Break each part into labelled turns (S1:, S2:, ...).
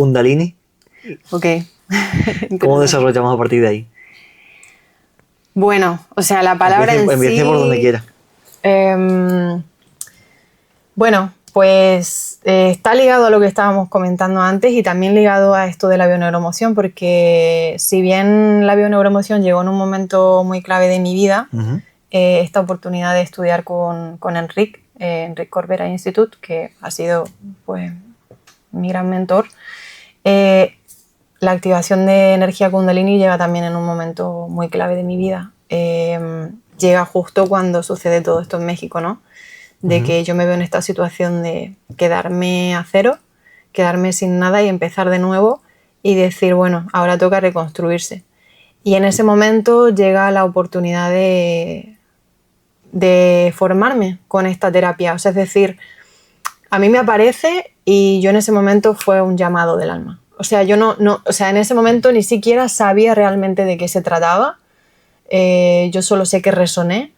S1: Kundalini.
S2: Ok.
S1: ¿Cómo desarrollamos a partir de ahí?
S2: Bueno, o sea, la palabra
S1: Empiece por donde quiera.
S2: Bueno, pues está ligado a lo que estábamos comentando antes y también ligado a esto de la bioneuroemoción, porque si bien la bioneuroemoción llegó en un momento muy clave de mi vida, esta oportunidad de estudiar con Enric Corbera Institute, que ha sido pues mi gran mentor, la activación de energía Kundalini llega también en un momento muy clave de mi vida. Llega justo cuando sucede todo esto en México, ¿no? De que yo me veo en esta situación de quedarme a cero, quedarme sin nada y empezar de nuevo y decir, bueno, ahora toca reconstruirse. Y en ese momento llega la oportunidad de formarme con esta terapia. O sea, es decir, a mí me aparece y yo en ese momento fue un llamado del alma. O sea, yo o sea, en ese momento ni siquiera sabía realmente de qué se trataba. Yo solo sé que resoné.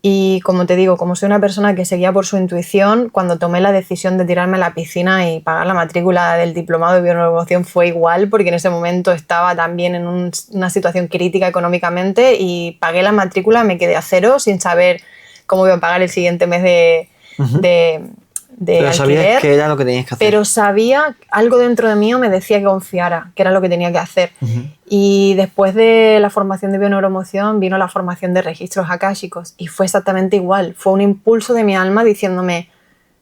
S2: Y como te digo, como soy una persona que seguía por su intuición, cuando tomé la decisión de tirarme a la piscina y pagar la matrícula del diplomado de bioneuroemoción fue igual, porque en ese momento estaba también en una situación crítica económicamente y pagué la matrícula, me quedé a cero sin saber cómo iba a pagar el siguiente mes de
S1: pero
S2: alquiler.
S1: Sabías que era lo que tenías que hacer.
S2: Pero sabía, algo dentro de mí me decía que confiara, que era lo que tenía que hacer. Y después de la formación de bioneuroemoción vino la formación de registros akáshicos y fue exactamente igual. Fue un impulso de mi alma diciéndome,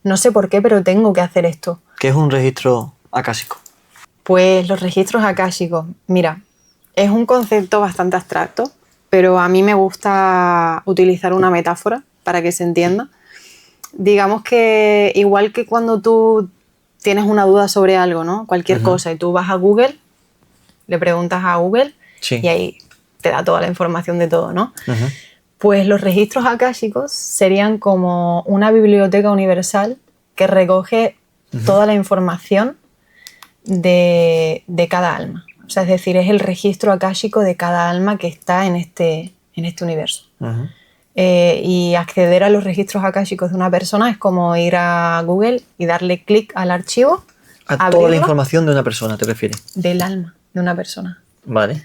S2: no sé por qué, pero tengo que hacer esto.
S1: ¿Qué es un registro akáshico?
S2: Pues los registros akáshicos, mira, es un concepto bastante abstracto, pero a mí me gusta utilizar una metáfora para que se entienda. Digamos que igual que cuando tú tienes una duda sobre algo, ¿no? Cualquier cosa, y tú vas a Google, le preguntas a Google y ahí te da toda la información de todo, ¿no? Pues los registros akáshicos serían como una biblioteca universal que recoge toda la información de cada alma. O sea, es decir, es el registro akáshico de cada alma que está en este universo. Y acceder a los registros akáshicos de una persona es como ir a Google y darle clic al archivo.
S1: A toda la información de una persona, ¿te refieres?
S2: Del alma de una persona.
S1: Vale.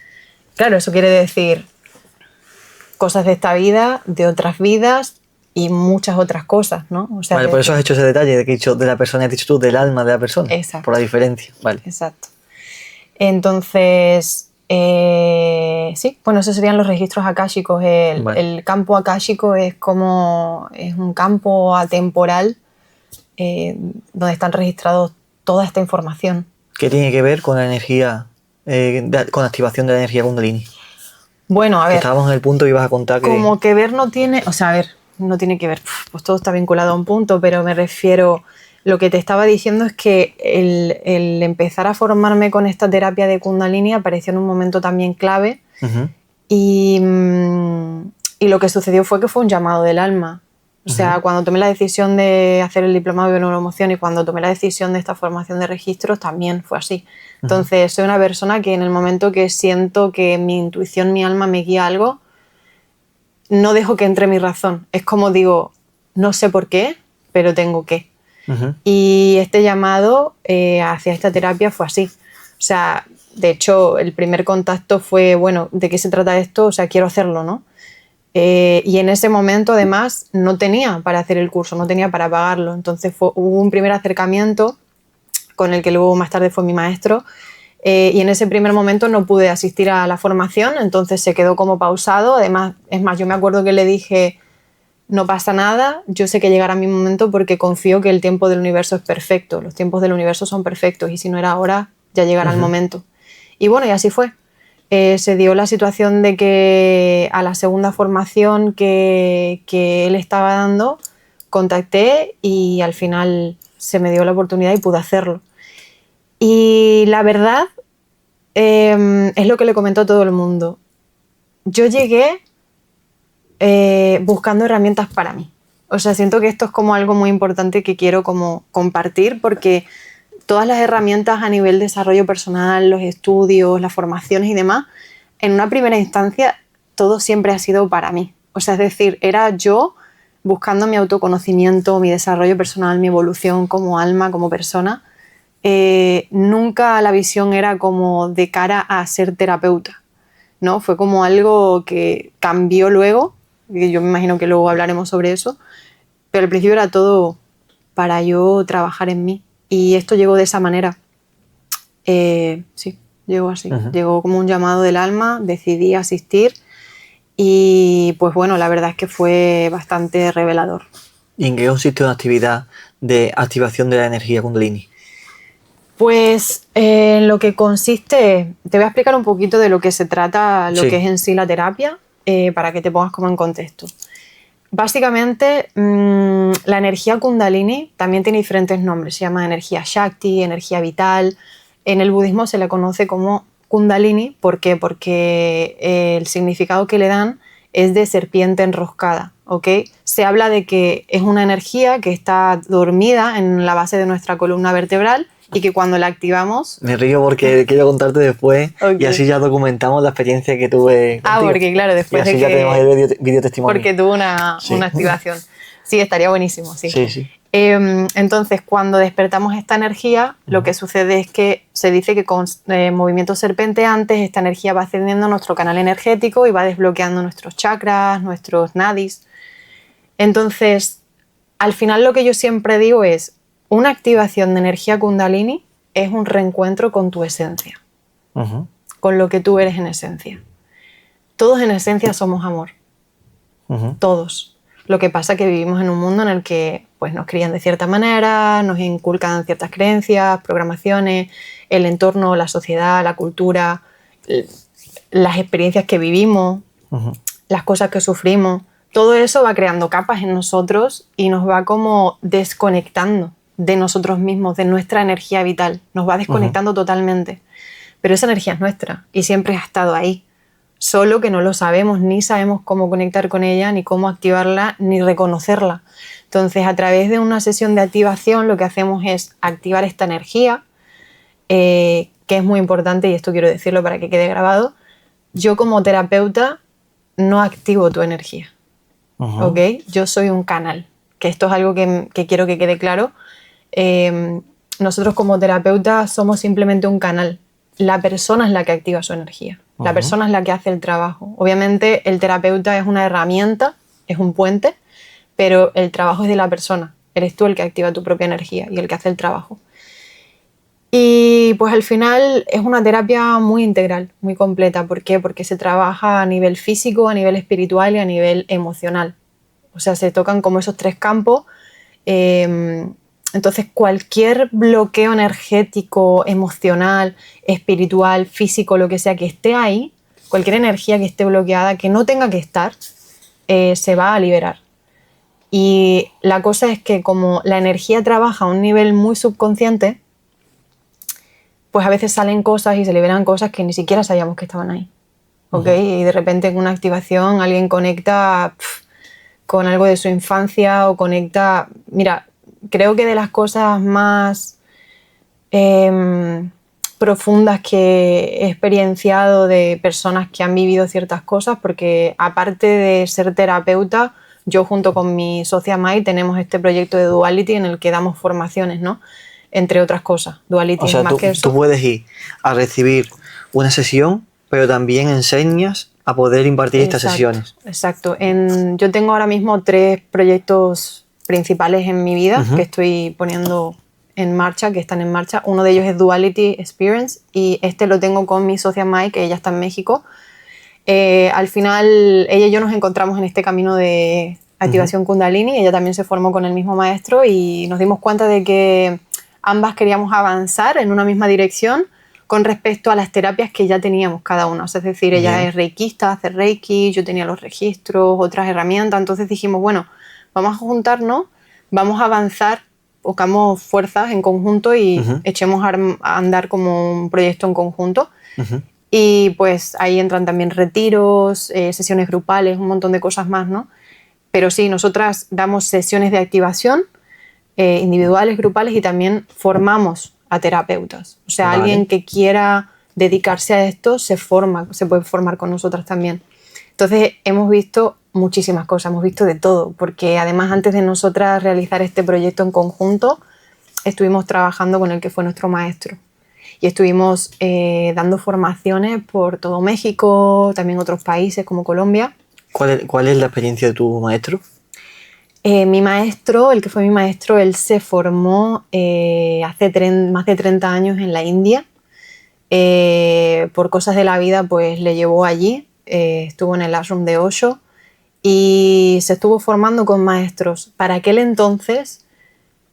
S2: Claro, eso quiere decir cosas de esta vida, de otras vidas y muchas otras cosas, ¿no? O sea,
S1: vale, por eso has hecho ese detalle de que he dicho de la persona, has dicho tú del alma de la persona.
S2: Exacto.
S1: Por la diferencia, vale.
S2: Exacto. Entonces, sí, bueno, esos serían los registros akáshicos. El campo akáshico es un campo atemporal donde están registrados toda esta información.
S1: ¿Qué tiene que ver con la energía, con la activación de la energía Kundalini?
S2: Bueno, a ver.
S1: Estábamos en el punto que ibas a contar que...
S2: Como que ver no tiene... O sea, a ver, no tiene que ver. Pues todo está vinculado a un punto, pero me refiero... Lo que te estaba diciendo es que el empezar a formarme con esta terapia de Kundalini apareció en un momento también clave y lo que sucedió fue que fue un llamado del alma. O sea, cuando tomé la decisión de hacer el diplomado de bioneuroemoción y cuando tomé la decisión de esta formación de registros también fue así. Entonces, soy una persona que en el momento que siento que mi intuición, mi alma me guía a algo, no dejo que entre mi razón. Es como digo, no sé por qué, pero tengo que. Y este llamado hacia esta terapia fue así. O sea, de hecho, el primer contacto fue, bueno, ¿de qué se trata esto? O sea, quiero hacerlo, ¿no? Y en ese momento, además, no tenía para hacer el curso, no tenía para pagarlo. Entonces hubo un primer acercamiento con el que luego más tarde fue mi maestro. Y en ese primer momento no pude asistir a la formación, entonces se quedó como pausado. Además, es más, yo me acuerdo que le dije... No pasa nada, yo sé que llegará mi momento porque confío que el tiempo del universo es perfecto. Los tiempos del universo son perfectos y si no era ahora, ya llegará el momento. Y bueno, y así fue. Se dio la situación de que a la segunda formación que él estaba dando, contacté y al final se me dio la oportunidad y pude hacerlo. Y la verdad es lo que le comentó a todo el mundo. Yo llegué... buscando herramientas para mí. O sea, siento que esto es como algo muy importante que quiero como compartir porque todas las herramientas a nivel de desarrollo personal, los estudios, las formaciones y demás, en una primera instancia todo siempre ha sido para mí. O sea, es decir, era yo buscando mi autoconocimiento, mi desarrollo personal, mi evolución como alma, como persona, nunca la visión era como de cara a ser terapeuta, ¿no? Fue como algo que cambió luego, y yo me imagino que luego hablaremos sobre eso, pero al principio era todo para yo trabajar en mí. Y esto llegó de esa manera. Sí, llegó así. Llegó como un llamado del alma, decidí asistir y pues bueno, la verdad es que fue bastante revelador.
S1: ¿Y en qué consiste una actividad de activación de la energía Kundalini?
S2: Pues lo que consiste, te voy a explicar un poquito de lo que se trata, lo que es en sí la terapia, para que te pongas como en contexto. Básicamente, la energía Kundalini también tiene diferentes nombres. Se llama energía Shakti, energía vital. En el budismo se le conoce como Kundalini. ¿Por qué? Porque el significado que le dan es de serpiente enroscada. ¿Ok? Se habla de que es una energía que está dormida en la base de nuestra columna vertebral y que cuando la activamos...
S1: Me río porque quiero contarte después y así ya documentamos la experiencia que tuve contigo.
S2: Porque claro, después
S1: y así
S2: de
S1: ya
S2: que...
S1: tenemos el video testimonio.
S2: Porque tuvo una activación. Sí, estaría buenísimo, sí.
S1: Sí.
S2: Entonces, cuando despertamos esta energía, lo que sucede es que se dice que con movimientos serpenteantes esta energía va ascendiendo a nuestro canal energético y va desbloqueando nuestros chakras, nuestros nadis. Entonces, al final lo que yo siempre digo es, una activación de energía Kundalini es un reencuentro con tu esencia, con lo que tú eres en esencia. Todos en esencia somos amor, todos. Lo que pasa es que vivimos en un mundo en el que pues, nos crían de cierta manera, nos inculcan ciertas creencias, programaciones, el entorno, la sociedad, la cultura, las experiencias que vivimos, las cosas que sufrimos. Todo eso va creando capas en nosotros y nos va como desconectando de nosotros mismos, de nuestra energía vital. Nos va desconectando totalmente. Pero esa energía es nuestra y siempre ha estado ahí. Solo que no lo sabemos, ni sabemos cómo conectar con ella, ni cómo activarla, ni reconocerla. Entonces, a través de una sesión de activación, lo que hacemos es activar esta energía, que es muy importante, y esto quiero decirlo para que quede grabado. Yo como terapeuta no activo tu energía, ¿ok? Yo soy un canal, que esto es algo que quiero que quede claro. Nosotros como terapeutas somos simplemente un canal. La persona es la que activa su energía. La persona es la que hace el trabajo. Obviamente el terapeuta es una herramienta, es un puente, pero el trabajo es de la persona. Eres tú el que activa tu propia energía y el que hace el trabajo. Y pues al final es una terapia muy integral, muy completa. ¿Por qué? Porque se trabaja a nivel físico, a nivel espiritual y a nivel emocional. O sea, se tocan como esos tres campos. Entonces, cualquier bloqueo energético, emocional, espiritual, físico, lo que sea que esté ahí, cualquier energía que esté bloqueada, que no tenga que estar, se va a liberar. Y la cosa es que como la energía trabaja a un nivel muy subconsciente, pues a veces salen cosas y se liberan cosas que ni siquiera sabíamos que estaban ahí. ¿Ok? Y de repente en una activación alguien conecta con algo de su infancia o conecta... Mira, creo que de las cosas más profundas que he experienciado de personas que han vivido ciertas cosas, porque aparte de ser terapeuta, yo junto con mi socia Mai tenemos este proyecto de Duality en el que damos formaciones, ¿no? Entre otras cosas. Duality,
S1: o sea,
S2: es más que eso.
S1: Tú puedes ir a recibir una sesión, pero también enseñas a poder impartir estas sesiones.
S2: Exacto. Yo tengo ahora mismo 3 proyectos principales en mi vida que estoy poniendo en marcha, que están en marcha. Uno de ellos es Duality Experience y este lo tengo con mi socia Mai, que ella está en México. Al final, ella y yo nos encontramos en este camino de activación Kundalini. Ella también se formó con el mismo maestro y nos dimos cuenta de que ambas queríamos avanzar en una misma dirección con respecto a las terapias que ya teníamos cada una. O sea, es decir, ella es reikista, hace reiki, yo tenía los registros, otras herramientas. Entonces dijimos, bueno, vamos a juntarnos, vamos a avanzar, buscamos fuerzas en conjunto y echemos a andar como un proyecto en conjunto. Y pues ahí entran también retiros, sesiones grupales, un montón de cosas más, ¿no? Pero sí, nosotras damos sesiones de activación individuales, grupales y también formamos a terapeutas. O sea, alguien que quiera dedicarse a esto se puede formar con nosotras también. Entonces hemos visto muchísimas cosas, hemos visto de todo, porque además antes de nosotras realizar este proyecto en conjunto, estuvimos trabajando con el que fue nuestro maestro. Y estuvimos dando formaciones por todo México, también otros países como Colombia.
S1: ¿Cuál es la experiencia de tu maestro?
S2: Mi maestro, el que fue mi maestro, él se formó hace más de 30 años en la India. Por cosas de la vida, pues le llevó allí. Estuvo en el ashram de Osho y se estuvo formando con maestros. Para aquel entonces,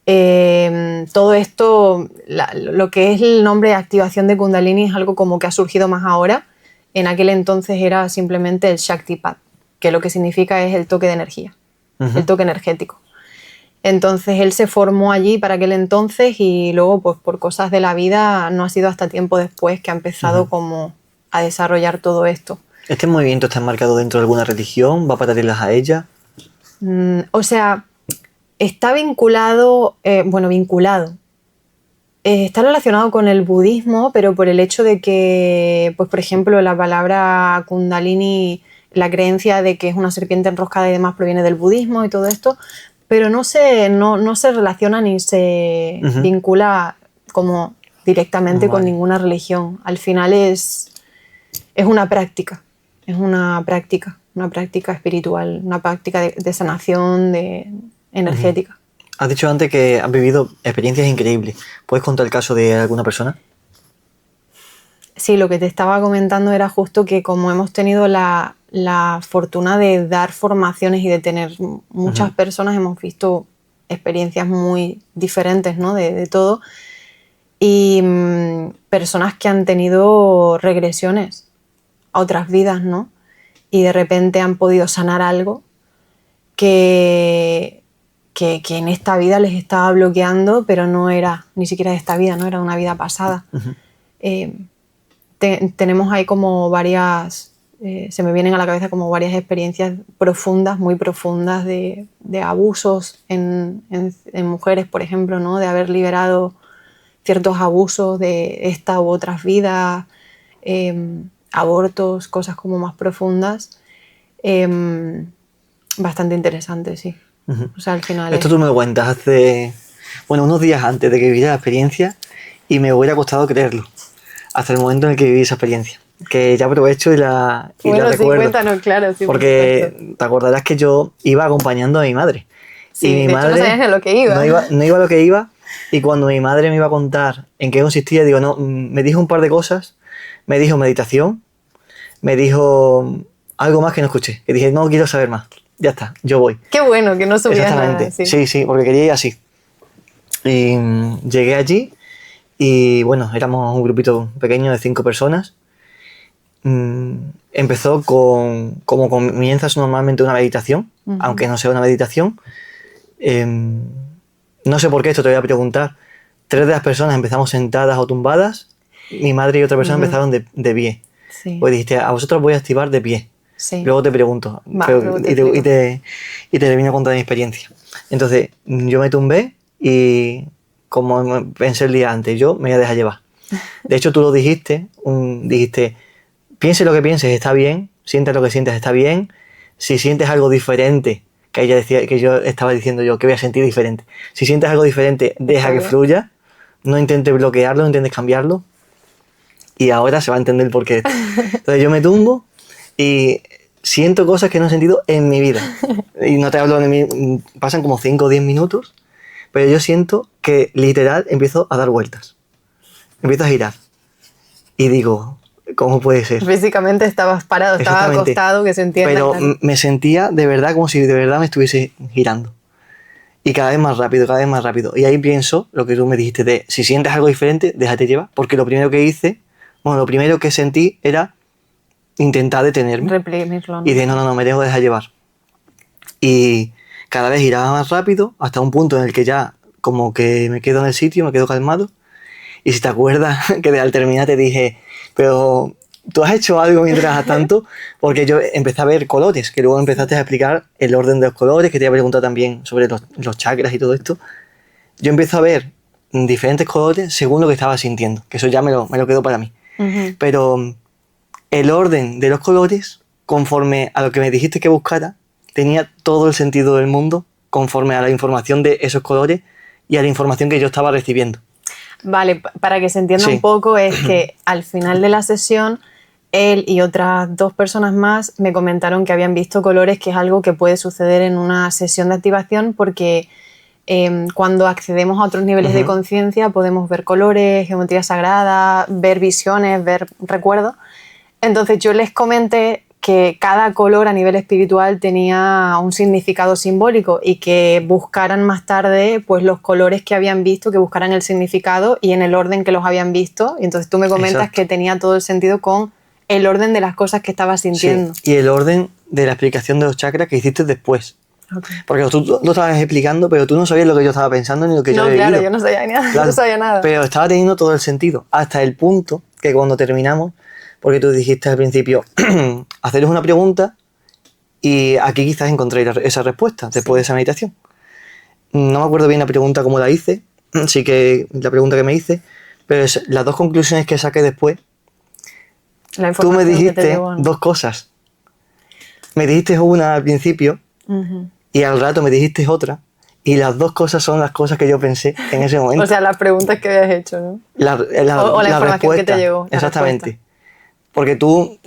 S2: todo esto, lo que es el nombre de activación de Kundalini es algo como que ha surgido más ahora. En aquel entonces era simplemente el Shaktipat, que lo que significa es el toque de energía, el toque energético. Entonces él se formó allí para aquel entonces y luego pues por cosas de la vida no ha sido hasta tiempo después que ha empezado como a desarrollar todo esto.
S1: ¿Este movimiento está enmarcado dentro de alguna religión? ¿Va paralelas a ella?
S2: O sea, está vinculado, vinculado. Está relacionado con el budismo, pero por el hecho de que, pues por ejemplo, la palabra Kundalini, la creencia de que es una serpiente enroscada y demás proviene del budismo y todo esto, pero no se relaciona ni se vincula como directamente con ninguna religión. Al final es una práctica, una práctica espiritual, una práctica de sanación energética.
S1: Has dicho antes que has vivido experiencias increíbles. ¿Puedes contar el caso de alguna persona?
S2: Sí, lo que te estaba comentando era justo que como hemos tenido la fortuna de dar formaciones y de tener muchas personas, hemos visto experiencias muy diferentes, ¿no? de todo. Y personas que han tenido regresiones a otras vidas, ¿no? Y de repente han podido sanar algo que en esta vida les estaba bloqueando, pero no era ni siquiera de esta vida, no era una vida pasada. Tenemos ahí como varias, se me vienen a la cabeza como varias experiencias profundas, muy profundas de abusos en mujeres, por ejemplo, ¿no? De haber liberado ciertos abusos de esta u otras vidas, abortos, cosas como más profundas. Bastante interesante, sí. O sea, al final
S1: esto tú me lo cuentas hace, unos días antes de que viviera la experiencia y me hubiera costado creerlo hasta el momento en el que viví esa experiencia, que ya aprovecho y la recuerdo.
S2: Sí, cuéntanos, claro. Sí,
S1: porque te acordarás que yo iba acompañando a mi madre.
S2: Sí,
S1: y mi
S2: de
S1: madre
S2: hecho no sabías en lo que iba.
S1: No iba a lo que iba, y cuando mi madre me iba a contar en qué consistía, digo, no, me dijo un par de cosas, me dijo meditación, me dijo algo más que no escuché, que dije, no quiero saber más. Ya está, yo voy.
S2: Qué bueno que no subías nada.
S1: Sí, porque quería ir así. Y llegué allí y bueno, éramos un grupito pequeño de 5 personas. Empezó como comienzas normalmente una meditación, aunque no sea una meditación. No sé por qué, esto te voy a preguntar. 3 de las personas empezamos sentadas o tumbadas, mi madre y otra persona empezaron de pie. Sí. Pues dijiste, a vosotros voy a activar de pie. Sí. Luego te pregunto y te termino a contar mi experiencia. Entonces yo me tumbé y como pensé el día antes, yo me voy a dejar llevar. De hecho tú lo dijiste, piense lo que pienses, está bien, sientes lo que sientes, está bien. Si sientes algo diferente, que ella decía, que yo estaba diciendo yo, que voy a sentir diferente. Si sientes algo diferente, deja que fluya, no intentes bloquearlo, no intentes cambiarlo. Y ahora se va a entender por qué. Entonces yo me tumbo y siento cosas que no he sentido en mi vida. Y no te hablo de mí, pasan como 5 o 10 minutos, pero yo siento que literal empiezo a dar vueltas. Empiezo a girar. Y digo, ¿cómo puede ser?
S2: Físicamente estabas parado, estaba acostado, que se entiende.
S1: Pero claro, me sentía de verdad como si de verdad me estuviese girando. Y cada vez más rápido, cada vez más rápido. Y ahí pienso lo que tú me dijiste de, si sientes algo diferente, déjate llevar. Porque lo primero que hice, lo primero que sentí era intentar detenerme.
S2: Reprimirlo, ¿no?
S1: Y de no, me dejo dejar llevar. Y cada vez giraba más rápido hasta un punto en el que ya como que me quedo en el sitio, me quedo calmado. Y si te acuerdas que al terminar te dije, pero tú has hecho algo mientras tanto, porque yo empecé a ver colores, que luego empezaste a explicar el orden de los colores, que te había preguntado también sobre los chakras y todo esto. Yo empiezo a ver diferentes colores según lo que estaba sintiendo, que eso ya me lo quedo para mí. Pero el orden de los colores, conforme a lo que me dijiste que buscara, tenía todo el sentido del mundo, conforme a la información de esos colores y a la información que yo estaba recibiendo.
S2: Vale, para que se entienda un poco, es que al final de la sesión, él y otras 2 personas más me comentaron que habían visto colores, que es algo que puede suceder en una sesión de activación porque cuando accedemos a otros niveles de conciencia podemos ver colores, geometría sagrada, ver visiones, ver recuerdos. Entonces yo les comenté que cada color a nivel espiritual tenía un significado simbólico y que buscaran más tarde pues, los colores que habían visto, que buscaran el significado y en el orden que los habían visto. Y entonces tú me comentas que tenía todo el sentido con el orden de las cosas que estabas sintiendo.
S1: Sí, y el orden de la explicación de los chakras que hiciste después. Okay. Porque tú lo estabas explicando, pero tú no sabías lo que yo estaba pensando ni lo que yo había
S2: claro,
S1: vivido.
S2: yo no sabía nada, claro, no sabía nada.
S1: Pero estaba teniendo todo el sentido, hasta el punto que cuando terminamos, porque tú dijiste al principio, haceros una pregunta y aquí quizás encontréis esa respuesta después de esa meditación. No me acuerdo bien la pregunta cómo la hice, sí que la pregunta que me hice, pero las 2 conclusiones que saqué después, tú me dijiste 2 cosas. Me dijiste una al principio y al rato me dijiste otra y las 2 cosas son las cosas que yo pensé en ese momento.
S2: O sea, las preguntas que habías hecho, ¿no? O la información que te llegó.
S1: Exactamente. Porque tú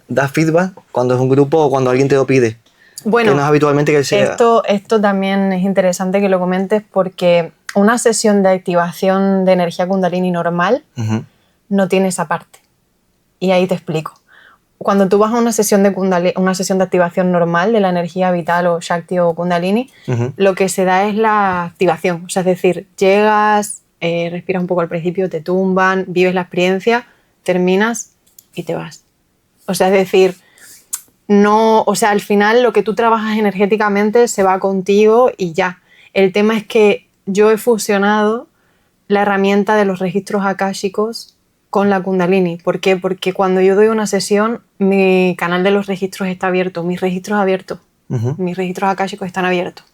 S1: das feedback cuando es un grupo o cuando alguien te lo pide.
S2: Bueno,
S1: que no es habitualmente que sea...
S2: Esto también es interesante que lo comentes porque una sesión de activación de energía Kundalini normal no tiene esa parte. Y ahí te explico. Cuando tú vas a una sesión de activación normal de la energía vital o Shakti o Kundalini, lo que se da es la activación. O sea, es decir, llegas, respiras un poco al principio, te tumban, vives la experiencia, terminas y te vas. O sea, es decir, no, o sea, al final lo que tú trabajas energéticamente se va contigo y ya. El tema es que yo he fusionado la herramienta de los registros akáshicos con la Kundalini. ¿Por qué? Porque cuando yo doy una sesión, mi canal de los registros está abierto, mis registros abiertos, mis registros akáshicos están abiertos.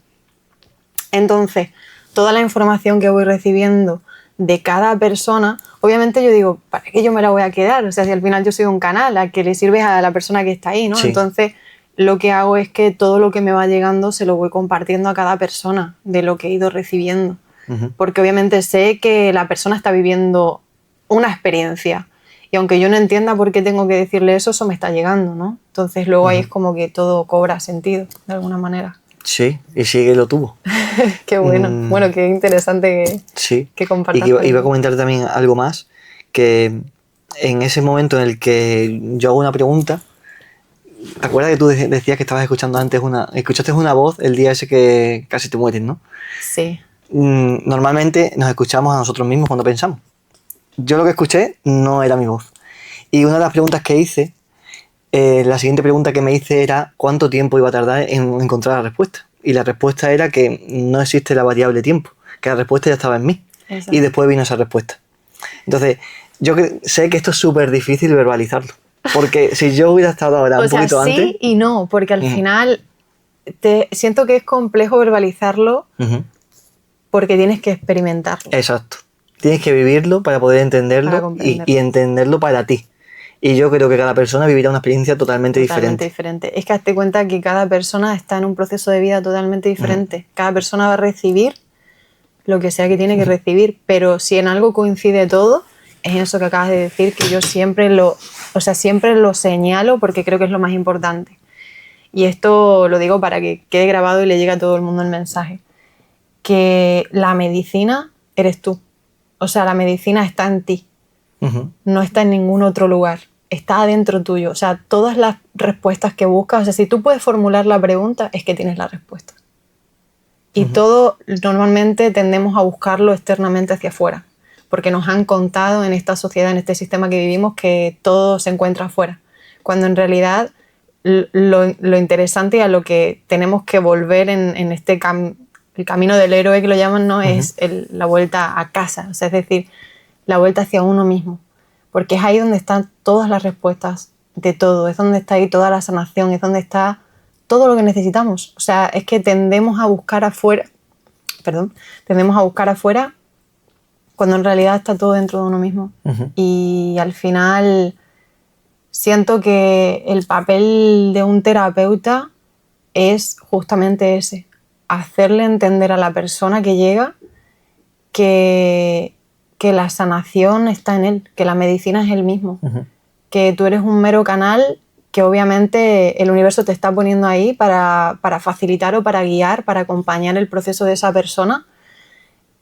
S2: Entonces, toda la información que voy recibiendo de cada persona, obviamente yo digo, ¿para qué yo me la voy a quedar? O sea, si al final yo soy un canal a que le sirve a la persona que está ahí, ¿no? Sí. Entonces, lo que hago es que todo lo que me va llegando se lo voy compartiendo a cada persona de lo que he ido recibiendo. Porque obviamente sé que la persona está viviendo una experiencia y aunque yo no entienda por qué tengo que decirle eso, eso me está llegando, ¿no? Entonces luego ahí es como que todo cobra sentido, de alguna manera.
S1: Sí, y sí que lo tuvo.
S2: Qué bueno. Bueno, qué interesante que compartas.
S1: Y iba a comentar también algo más, que en ese momento en el que yo hago una pregunta, ¿te acuerdas que tú decías que estabas escuchando antes escuchaste una voz el día ese que casi te mueres, ¿no?
S2: Sí.
S1: Normalmente nos escuchamos a nosotros mismos cuando pensamos. Yo lo que escuché no era mi voz. Y una de las preguntas que hice, la siguiente pregunta que me hice era ¿cuánto tiempo iba a tardar en encontrar la respuesta? Y la respuesta era que no existe la variable tiempo, que la respuesta ya estaba en mí. Exacto. Y después vino esa respuesta. Entonces, yo sé que esto es súper difícil verbalizarlo. Porque si yo hubiera estado ahora un poquito antes...
S2: Sí y no, porque al final siento que es complejo verbalizarlo porque tienes que experimentarlo.
S1: Exacto. Tienes que vivirlo para poder entenderlo y entenderlo para ti. Y yo creo que cada persona vivirá una experiencia totalmente diferente.
S2: Es que hazte cuenta que cada persona está en un proceso de vida totalmente diferente. Cada persona va a recibir lo que sea que tiene que recibir, pero si en algo coincide todo, es eso que acabas de decir, que yo siempre lo señalo porque creo que es lo más importante. Y esto lo digo para que quede grabado y le llegue a todo el mundo el mensaje. Que la medicina eres tú. O sea, la medicina está en ti. No está en ningún otro lugar. Está adentro tuyo. O sea, todas las respuestas que buscas, o sea, si tú puedes formular la pregunta, es que tienes la respuesta. Y todo, normalmente tendemos a buscarlo externamente hacia afuera. Porque nos han contado en esta sociedad, en este sistema que vivimos, que todo se encuentra afuera. Cuando en realidad lo interesante y a lo que tenemos que volver en este el camino del héroe que lo llaman, ¿no? Es la vuelta a casa. O sea, es decir, la vuelta hacia uno mismo. Porque es ahí donde están todas las respuestas de todo. Es donde está ahí toda la sanación. Es donde está todo lo que necesitamos. O sea, es que tendemos a buscar afuera. Cuando en realidad está todo dentro de uno mismo. Y al final siento que el papel de un terapeuta es justamente ese. hacerle entender a la persona que llega que la sanación está en él, que la medicina es él mismo, que tú eres un mero canal, que obviamente el universo te está poniendo ahí para facilitar o para guiar, para acompañar el proceso de esa persona,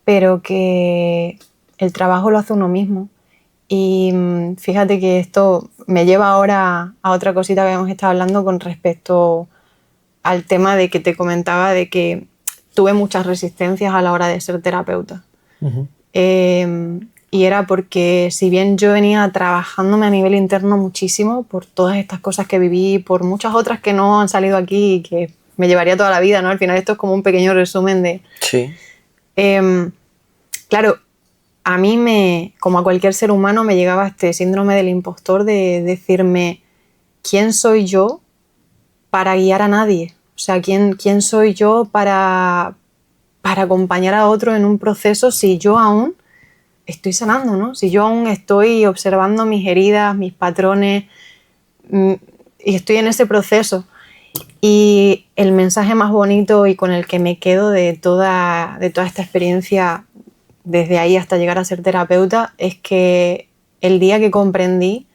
S2: pero que el trabajo lo hace uno mismo. Y fíjate que esto me lleva ahora a otra cosita que hemos estado hablando con respecto al tema de que te comentaba de que tuve muchas resistencias a la hora de ser terapeuta. Y era porque si bien yo venía trabajándome a nivel interno muchísimo por todas estas cosas que viví, por muchas otras que no han salido aquí y que me llevaría toda la vida, ¿no? Al final esto es como un pequeño resumen de...
S1: Sí.
S2: Claro, a mí, como a cualquier ser humano, me llegaba este síndrome del impostor de decirme ¿quién soy yo para guiar a nadie? O sea, ¿quién soy yo para acompañar a otro en un proceso si yo aún estoy sanando, ¿no? Si yo aún estoy observando mis heridas, mis patrones y estoy en ese proceso. Y el mensaje más bonito y con el que me quedo de toda esta experiencia desde ahí hasta llegar a ser terapeuta es que el día que comprendí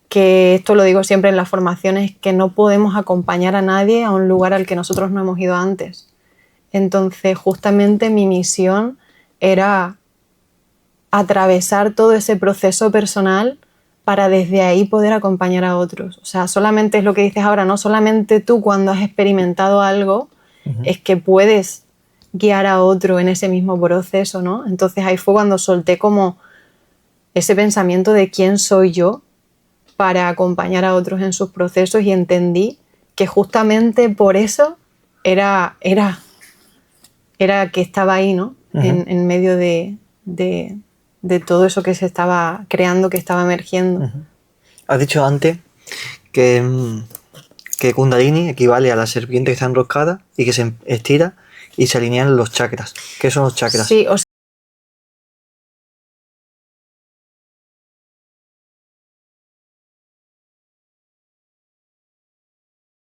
S2: que esto lo digo siempre en las formaciones, que no podemos acompañar a nadie a un lugar al que nosotros no hemos ido antes. Entonces, justamente mi misión era atravesar todo ese proceso personal para desde ahí poder acompañar a otros. O sea, solamente es lo que dices ahora, no solamente tú cuando has experimentado algo es que puedes guiar a otro en ese mismo proceso, ¿no? Entonces ahí fue cuando solté como ese pensamiento de quién soy yo para acompañar a otros en sus procesos y entendí que justamente por eso era que estaba ahí, ¿no? En medio de todo eso que se estaba creando, que estaba emergiendo.
S1: Has dicho antes que Kundalini equivale a la serpiente que está enroscada y que se estira y se alinean los chakras. ¿Qué son los chakras?
S2: Sí, o